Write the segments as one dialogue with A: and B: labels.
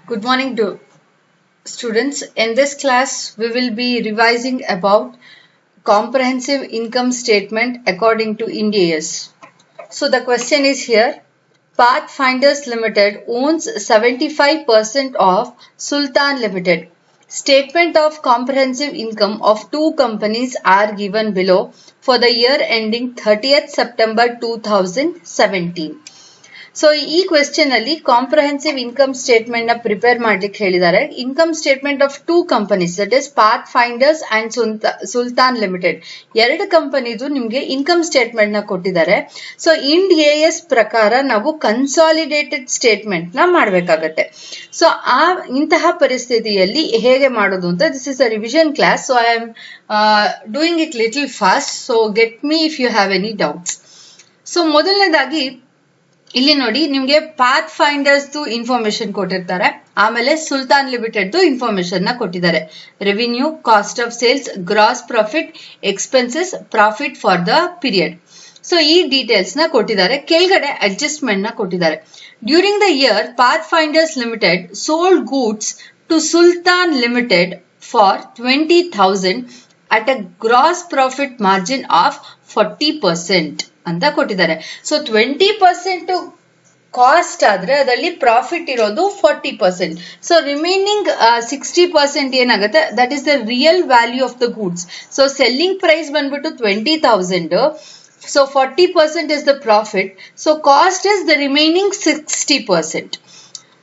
A: Good morning to students. In this class, we will be revising about comprehensive income statement according to Ind AS. So the question is here. Pathfinders Limited owns 75% of Sultan Limited. Statement of comprehensive income of two companies are given below for the year ending 30th September 2017. So ಈ question ಅಲ್ಲಿ comprehensive income statement ನ prepare ಮಾಡ್ಲಿಕ್ಕೆ ಹೇಳಿದ್ದಾರೆ. Income statement of two companies, that is path finders and Sultan limited. ಎರಡು ಕಂಪನಿದು ನಿಮ್ಗೆ income statement ನ ಕೊಟ್ಟಿದ್ದಾರೆ. ಸೊ ಇಂಡ್ ಎಎಸ್ ಪ್ರಕಾರ ನಾವು ಕನ್ಸಾಲಿಡೇಟೆಡ್ ಸ್ಟೇಟ್ಮೆಂಟ್ ನ ಮಾಡ್ಬೇಕಾಗತ್ತೆ. ಸೊ ಇಂತಹ ಪರಿಸ್ಥಿತಿಯಲ್ಲಿ ಹೇಗೆ ಮಾಡೋದು ಅಂತ, this is a revision class. So I am doing it little fast. So get me if you have any doubts. So ಮೊದಲನೇದಾಗಿ ಇಲ್ಲಿ ನೋಡಿ, ನಿಮ್ಗೆ ಪಾತ್ ಫೈಂಡರ್ಸ್ ಇನ್ಫಾರ್ಮೇಶನ್ ಕೊಟ್ಟಿರ್ತಾರೆ, ಆಮೇಲೆ ಸುಲ್ತಾನ್ ಲಿಮಿಟೆಡ್ ಇನ್ಫಾರ್ಮೇಶನ್ ನ ಕೊಟ್ಟಿದ್ದಾರೆ. Revenue, cost of sales, gross profit, expenses, profit for the period. So ಈ details ನ ಕೊಟ್ಟಿದ್ದಾರೆ. ಕೆಳಗಡೆ ಅಡ್ಜಸ್ಟ್ಮೆಂಟ್ ನ ಕೊಟ್ಟಿದ್ದಾರೆ. During the year Path Finders Limited sold goods to Sultan Limited for 20,000 at a gross profit margin of 40% ಅಂತ ಕೊಟ್ಟಿದ್ದಾರೆ. So 20% cost ಆದ್ರೆ ಅದರಲ್ಲಿ ಪ್ರಾಫಿಟ್ ಇರೋದು 40%. ಸೊ ರಿಮೈನಿಂಗ್ 60% ಏನಾಗುತ್ತೆ, that is the real value of the goods. So selling price ಬಂದ್ಬಿಟ್ಟು 20,000. So 40% is the profit. So cost is the remaining 60%.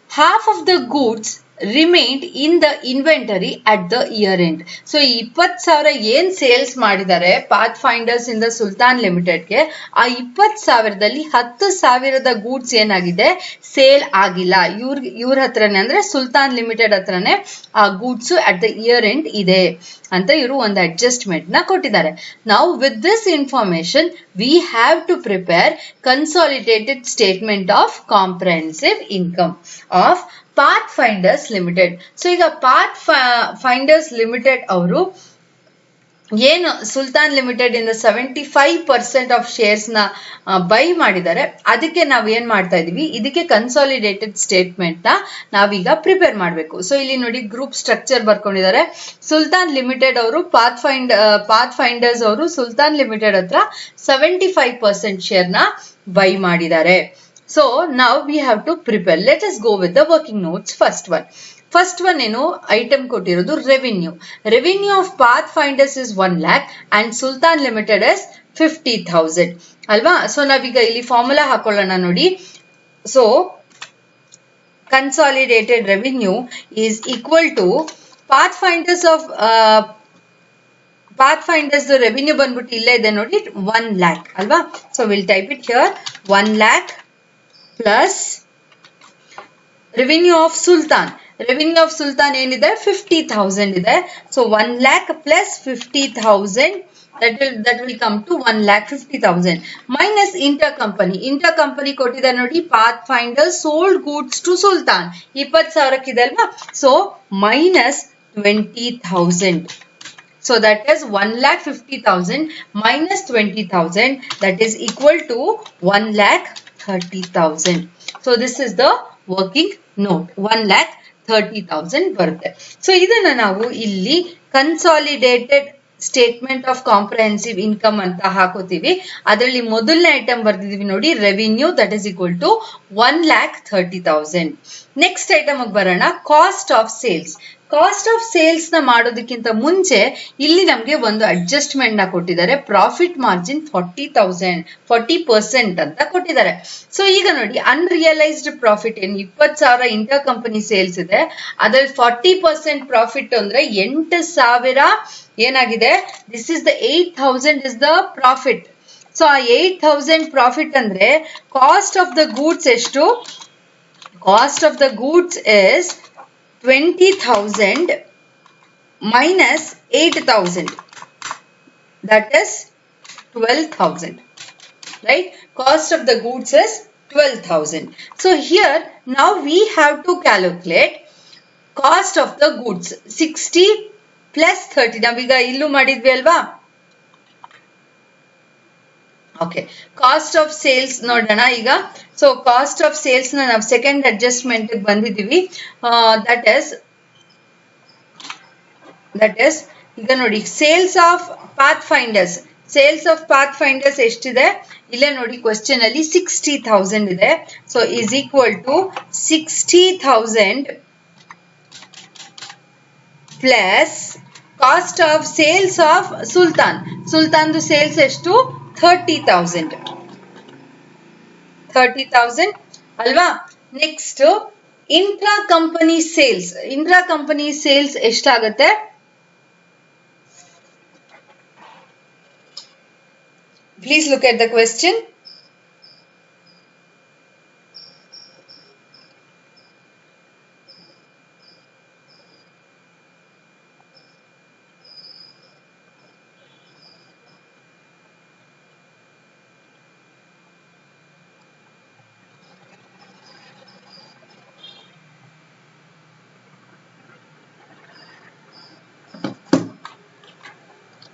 A: Half of the goods remained in the inventory at the year end. So 20,000 ಏನ್ sales ಮಾಡಿದ್ದಾರೆ path finders ಇಂದ ಸುಲ್ತಾನ್ ಲಿಮಿಟೆಡ್ಗೆ, ಆ 20,000ದಲ್ಲಿ 10,000 goods ಏನಾಗಿದೆ, sale ಆಗಿಲ್ಲ. ಇವ್ರ ಹತ್ರನೇ, ಅಂದ್ರೆ ಸುಲ್ತಾನ್ ಲಿಮಿಟೆಡ್ ಹತ್ರನೇ ಆ goods at the year end ಇದೆ ಅಂತ ಇವರು ಒಂದು ಅಡ್ಜಸ್ಟ್ಮೆಂಟ್ ನ ಕೊಟ್ಟಿದ್ದಾರೆ. ನಾವು with this information we have to prepare consolidated statement of comprehensive income of Path Finders Limited. So ಈಗ ಪಾತ್ ಫೈಂಡರ್ಸ್ ಲಿಮಿಟೆಡ್ ಅವರು ಏನು ಸುಲ್ತಾನ್ ಲಿಮಿಟೆಡ್ ಇಂದ 75% ಆಫ್ ಶೇರ್ಸ್ ನ ಬೈ ಮಾಡಿದ್ದಾರೆ, ಅದಕ್ಕೆ ನಾವು ಏನ್ ಮಾಡ್ತಾ ಇದೀವಿ, ಇದಕ್ಕೆ ಕನ್ಸಾಲಿಡೇಟೆಡ್ ಸ್ಟೇಟ್ಮೆಂಟ್ ನ ನಾವೀಗ ಪ್ರಿಪೇರ್ ಮಾಡಬೇಕು. ಸೊ ಇಲ್ಲಿ ನೋಡಿ, ಗ್ರೂಪ್ ಸ್ಟ್ರಕ್ಚರ್ ಬರ್ಕೊಂಡಿದ್ದಾರೆ. ಸುಲ್ತಾನ್ ಲಿಮಿಟೆಡ್ ಅವರು ಪಾತ್ ಫೈಂಡರ್ಸ್ ಅವರು ಸುಲ್ತಾನ್ ಲಿಮಿಟೆಡ್ ಹತ್ರ 75% ಶೇರ್ ನ ಬೈ ಮಾಡಿದ್ದಾರೆ. So now we have to prepare. Let us go with the working notes. First one ಏನು ಐಟಮ್ ಕೊಟ್ಟಿರೋದು, revenue. Revenue of Path Finders is 1 lakh and Sultan Limited is 50,000 ಅಲ್ವಾ. So ನಾವೀಗ ಇಲ್ಲಿ formula ಹಾಕೊಳ್ಳೋಣ ನೋಡಿ. So consolidated revenue is equal to Path Finders revenue ಬಂದ್ಬಿಟ್ಟು ಇಲ್ಲೇ ಇದೆ ನೋಡಿ, 1 lakh ಅಲ್ವಾ. So will type it here, 1 lakh plus revenue of Sultan. Revenue of Sultan ಏನಿದೆ, 50,000 ಇದೆ. So 1 lakh plus 50,000, that will come to 1,50,000 minus inter company ಕೊಟ್ಟಿದೆ ನೋಡಿ, Path Finder sold goods to Sultan 20,000 ಇದೆ ಅಲ್ವಾ. So minus 20,000. So that is 1,50,000 minus 20,000, that is equal to 1,30,000. So this is the working note, 1,30,000 ಬರುತ್ತೆ. So ಇದನ್ನ ನಾವು ಇಲ್ಲಿ consolidated statement of comprehensive income ಅಂತ ಹಾಕೋತೀವಿ. ಅದರಲ್ಲಿ ಮೊದಲನೇ ಐಟಮ್ ಬರ್ದಿದೀವಿ ನೋಡಿ, revenue, that is equal to 1,30,000. Next item ಬರೋಣ, cost of sales. Cost of sales ನ ಮಾಡೋದಕ್ಕಿಂತ ಮುಂಚೆ ಇಲ್ಲಿ ನಮ್ಗೆ ಒಂದು ಅಡ್ಜಸ್ಟ್ಮೆಂಟ್ ನ ಕೊಟ್ಟಿದ್ದಾರೆ. ಪ್ರಾಫಿಟ್ ಮಾರ್ಜಿನ್ 40% ಅಂತ ಕೊಟ್ಟಿದ್ದಾರೆ. ಸೊ ಈಗ ನೋಡಿ, ಅನ್ರಿಯಲೈಸ್ಡ್ ಪ್ರಾಫಿಟ್ ಏನು 20,000 ಇಂಟರ್ ಕಂಪನಿ ಸೇಲ್ಸ್ ಇದೆ, ಅದ್ರಲ್ಲಿ 40% ಪ್ರಾಫಿಟ್ ಅಂದ್ರೆ 8,000 ಏನಾಗಿದೆ, this is the 8,000 is the profit. So ಆ 8,000 ಪ್ರಾಫಿಟ್ ಅಂದ್ರೆ ಕಾಸ್ಟ್ ಆಫ್ ದ ಗೂಡ್ಸ್ ಎಷ್ಟು, cost of the goods is 20,000 minus 8,000, that is 12,000, right? Cost of the goods is 12,000. So here now we have to calculate cost of the goods. 60 plus 30 ನಾವೀಗ ಇಲ್ಲೂ ಮಾಡಿದ್ವಿ ಅಲ್ವಾ. Okay, cost of sales ನೋಡೋಣ ಈಗ. So cost of sales ನ ನಾವು second adjustment ಬಂದಿದ್ದೀವಿ. That is ಈಗ ನೋಡಿ, ಸೇಲ್ಸ್ ಆಫ್ ಪಾತ್ ಫೈಂಡರ್ಸ್ ಎಷ್ಟಿದೆ ಇಲ್ಲೇ ನೋಡಿ, ಕ್ವೆಶ್ಚನ್ ಅಲ್ಲಿ 60,000 ಇದೆ. So is equal to 60,000 plus cost of sales of ಸುಲ್ತಾನ್ದು ಸೇಲ್ಸ್ ಎಷ್ಟು? 30,000 ಅಲ್ವಾ. ನೆಕ್ಸ್ಟ್ ಇಂಟ್ರಾ ಕಂಪನಿ ಸೇಲ್ಸ್ ಎಷ್ಟಾಗತ್ತೆ? Please look at the question.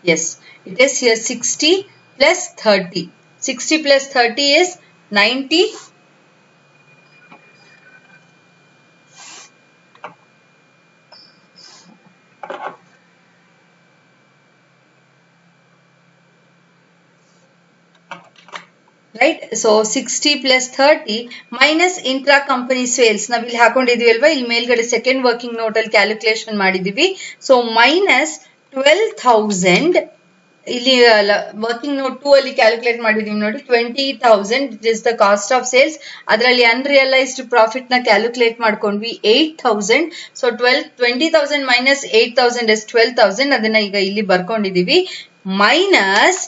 A: Yes, it is here 60 plus 30. 60 plus 30 is 90. Right, so 60 plus 30 minus intra company sales ನಾವಿಲ್ಲಿ ಹಾಕೊಂಡಿದೀವಿ ಅಲ್ವಾ, ಇಲ್ಲಿ ಮೇಲ್ಗಡೆ second working note ಅಲ್ಲಿ calculation ಮಾಡಿದೀವಿ. ಸೊ ಮೈನಸ್ 12,000 ಇಲ್ಲಿ ವರ್ಕಿಂಗ್ ನೋಟ್ 2 ಅಲ್ಲಿ calculate ಮಾಡಿದೀವಿ ನೋಡಿ, 20,000 is the cost of sales. ಅದರಲ್ಲಿ ಅನ್ರಿಯಲೈಸ್ಡ್ ಪ್ರಾಫಿಟ್ ನ ಕ್ಯಾಲ್ಕುಲೇಟ್ ಮಾಡ್ಕೊಂಡ್ವಿ 8,000. So 20,000 minus 8,000 is 12,000. ಅದನ್ನ ಈಗ ಇಲ್ಲಿ ಬರ್ಕೊಂಡಿದೀವಿ. ಮೈನಸ್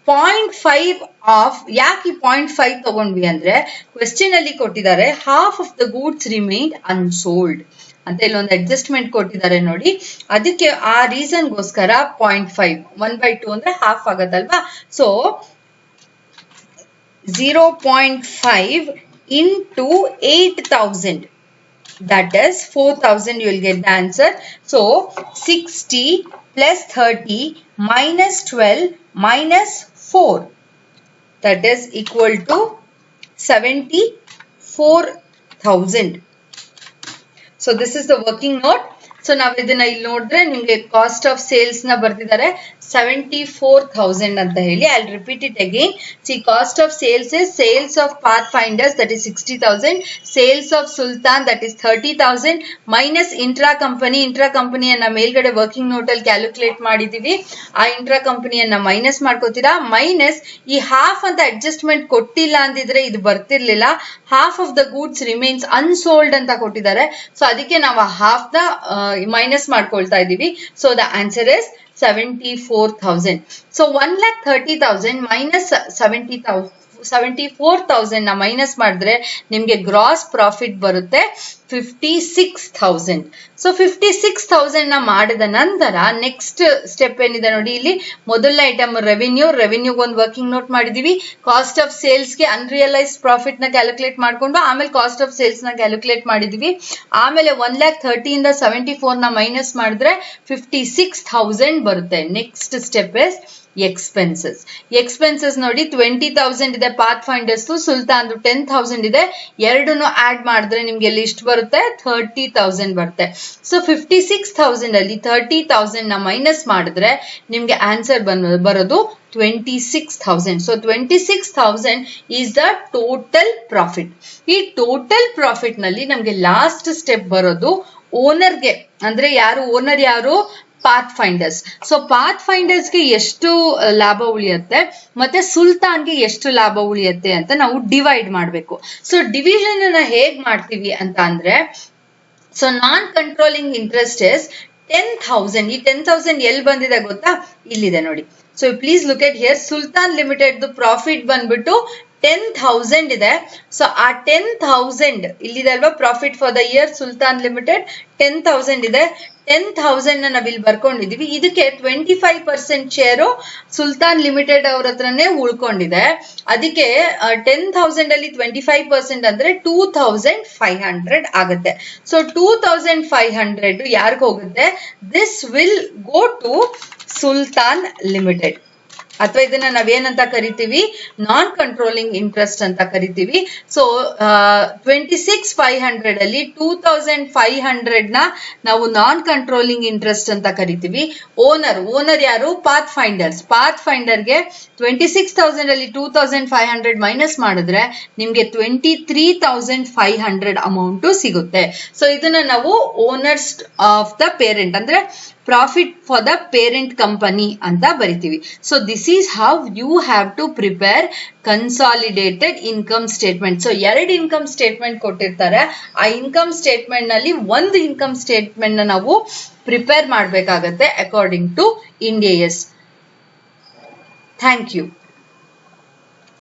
A: 0.5 ಆಫ್, ಯಾಕೆ 0.5 ತಗೊಂಡ್ವಿ ಅಂದ್ರೆ ಕ್ವೆಶ್ಚನ್ ಅಲ್ಲಿ ಕೊಟ್ಟಿದ್ದಾರೆ half of the goods remained unsold ಅಂತ ಇಲ್ಲೊಂದು ಅಡ್ಜಸ್ಟ್ಮೆಂಟ್ ಕೊಟ್ಟಿದ್ದಾರೆ ನೋಡಿ, ಅದಕ್ಕೆ ಆ ರೀಸನ್ಗೋಸ್ಕರ 0.5 1/2 ಅಂದ್ರೆ ಹಾಫ್ ಆಗತ್ತಲ್ವಾ. So 0.5 into 8,000, that is 4,000. You will get the answer. So 60 plus 30 minus 12 minus 4, that is equal to 74,000. So this is the working note. So ನಾವ್ ಇದನ್ನ ಇಲ್ಲಿ ನೋಡಿದ್ರೆ ನಿಮ್ಗೆ ಕಾಸ್ಟ್ ಆಫ್ ಸೇಲ್ಸ್ ನ ಬರ್ತಿದ್ದಾರೆ 74,000 ಅಂತ ಹೇಳಿ. I will repeat it again. C, cost of sales is sales of Path finders, that is 60,000, sales of Sultan, that is 30,000, minus intra ಕಂಪನಿಯನ್ನ ಮೇಲ್ಗಡೆ ವರ್ಕಿಂಗ್ ನೋಟ್ ಅಲ್ಲಿ ಕ್ಯಾಲ್ಕುಲೇಟ್ ಮಾಡಿದೀವಿ. ಆ ಇಂಟ್ರಾ ಕಂಪನಿಯನ್ನ ಮೈನಸ್ ಮಾಡ್ಕೋತೀರಾ. ಮೈನಸ್ ಈ ಹಾಫ್ ಅಂತ ಅಡ್ಜಸ್ಟ್ಮೆಂಟ್ ಕೊಟ್ಟಿಲ್ಲ ಅಂದಿದ್ರೆ ಇದು ಬರ್ತಿರ್ಲಿಲ್ಲ. Half of the goods remains unsold ಅಂತ ಕೊಟ್ಟಿದ್ದಾರೆ. ಸೊ ಅದಕ್ಕೆ ನಾವು ಆ ಹಾಫ್ ನ ಮೈನಸ್ ಮಾಡ್ಕೊಳ್ತಾ ಇದೀವಿ. So the answer is 74,000. So 1,30,000 minus 74,000 ನ ಮೈನಸ್ ಮಾಡಿದ್ರೆ ನಿಮ್ಗೆ ಗ್ರಾಸ್ ಪ್ರಾಫಿಟ್ ಬರುತ್ತೆ 56,000. ಸೊ 56,000 ನ ಮಾಡಿದ ನಂತರ ನೆಕ್ಸ್ಟ್ ಸ್ಟೆಪ್ ಏನಿದೆ ನೋಡಿ, ಇಲ್ಲಿ ಮೊದಲ ಐಟಮ್ ರೆವಿನ್ಯೂ ಒಂದು ವರ್ಕಿಂಗ್ ನೋಟ್ ಮಾಡಿದೀವಿ. ಕಾಸ್ಟ್ ಆಫ್ ಸೇಲ್ಸ್ ಗೆ ಅನ್ರಿಯಲೈಸ್ಡ್ ಪ್ರಾಫಿಟ್ ನ ಕ್ಯಾಲ್ಕುಲೇಟ್ ಮಾಡ್ಕೊಂಡು ಆಮೇಲೆ ಕಾಸ್ಟ್ ಆಫ್ ಸೇಲ್ಸ್ ನ ಕ್ಯಾಲ್ಕುಲೇಟ್ ಮಾಡಿದೀವಿ. ಆಮೇಲೆ 1,30,000 ಇಂದ 74 ನ ಮೈನಸ್ ಮಾಡಿದ್ರೆ 56,000 ಬರುತ್ತೆ. ನೆಕ್ಸ್ಟ್ ಸ್ಟೆಪ್ ಇಸ್ ಎಕ್ಸ್ಪೆನ್ಸಸ್ ನೋಡಿ, 20,000 ಇದೆ ಪಾತ್ ಫೈಂಡರ್ಸ್, ಸುಲ್ತಾನ್ 10,000 ಇದೆ. ಎರಡನ್ನು ಆಡ್ ಮಾಡಿದ್ರೆ ನಿಮ್ಗೆ ಲಿಸ್ಟ್ ಬರುತ್ತೆ 30,000 ಬರುತ್ತೆ. ಸೊ 56,000 ಅಲ್ಲಿ 30,000 ನ ಮೈನಸ್ ಮಾಡಿದ್ರೆ ನಿಮ್ಗೆ ಆನ್ಸರ್ ಬರೋದು 26,000. So 26,000 is the total profit. ಈ ಟೋಟಲ್ ಪ್ರಾಫಿಟ್ ನಲ್ಲಿ ನಮ್ಗೆ ಲಾಸ್ಟ್ ಸ್ಟೆಪ್ ಬರೋದು ಓನರ್ಗೆ, ಅಂದ್ರೆ ಓನರ್ ಯಾರು? Path finders. ಸೊ ಪಾತ್ ಫೈಂಡರ್ಸ್ಗೆ ಎಷ್ಟು ಲಾಭ ಉಳಿಯುತ್ತೆ ಮತ್ತೆ ಸುಲ್ತಾನ್ಗೆ ಎಷ್ಟು ಲಾಭ ಉಳಿಯುತ್ತೆ ಅಂತ ನಾವು ಡಿವೈಡ್ ಮಾಡಬೇಕು. ಸೊ ಡಿವಿಷನ್ ಅನ್ನ ಹೇಗ್ ಮಾಡ್ತೀವಿ ಅಂತ ಅಂದ್ರೆ, so non controlling interest is 10,000. ಈ 10,000 ಎಲ್ಲಿ ಬಂದಿದೆ ಗೊತ್ತಾ? ಇಲ್ಲಿದೆ ನೋಡಿ. So please look at here. Sultan limited profit ಬಂದ್ಬಿಟ್ಟು 10,000 ಇದೆ. ಸೊ ಆ 10,000 ಇಲ್ಲಿದೆ ಅಲ್ವಾ, profit for the year Sultan limited 10,000 ಇದೆ. 10,000 ನ ನಾವಿಲ್ಲಿ ಬರ್ಕೊಂಡಿದೀವಿ. ಇದಕ್ಕೆ 25% ಶೇರು ಸುಲ್ತಾನ್ ಲಿಮಿಟೆಡ್ ಅವ್ರ ಹತ್ರನೇ ಉಳ್ಕೊಂಡಿದೆ. ಅದಕ್ಕೆ 10,000 ಅಲ್ಲಿ 25% ಅಂದ್ರೆ 2,500 ಆಗುತ್ತೆ. ಸೊ 2,500 ಯಾರಿಗೆ ಹೋಗುತ್ತೆ? This will go to Sultan Limited. ಅಥವಾ ಇದನ್ನ ನಾವೇನಂತ ಕರಿತೀವಿ, ನಾನ್ ಕಂಟ್ರೋಲಿಂಗ್ ಇಂಟ್ರೆಸ್ಟ್ ಅಂತ ಕರಿತೀವಿ. ಸೊ 26,500 ಅಲ್ಲಿ 2,500 ನ ನಾವು ನಾನ್ ಕಂಟ್ರೋಲಿಂಗ್ ಇಂಟ್ರೆಸ್ಟ್ ಅಂತ ಕರಿತೀವಿ. ಓನರ್ ಯಾರು? ಪಾತ್ ಫೈಂಡರ್ಗೆ 26,000 ಅಲ್ಲಿ 2,500 ಮೈನಸ್ ಮಾಡಿದ್ರೆ ನಿಮ್ಗೆ 23,500 ಅಮೌಂಟ್ ಸಿಗುತ್ತೆ. ಸೊ ಇದನ್ನ ನಾವು ಓನರ್ಸ್ ಆಫ್ ದ ಪೇರೆಂಟ್ ಅಂದ್ರೆ profit for the parent company ಅಂತ ಬರಿತೀವಿ. So this is how you have to prepare consolidated income statement. So 2 income statement ಕೊಟ್ಟಿರ್ತಾರೆ. ಆ ಇನ್ಕಮ್ ಸ್ಟೇಟ್ಮೆಂಟ್ ನಲ್ಲಿ ಒಂದು ಇನ್ಕಮ್ ಸ್ಟೇಟ್ಮೆಂಟ್ ನ ನಾವು ಪ್ರಿಪೇರ್ ಮಾಡಬೇಕಾಗತ್ತೆ according to Ind AS. Thank you.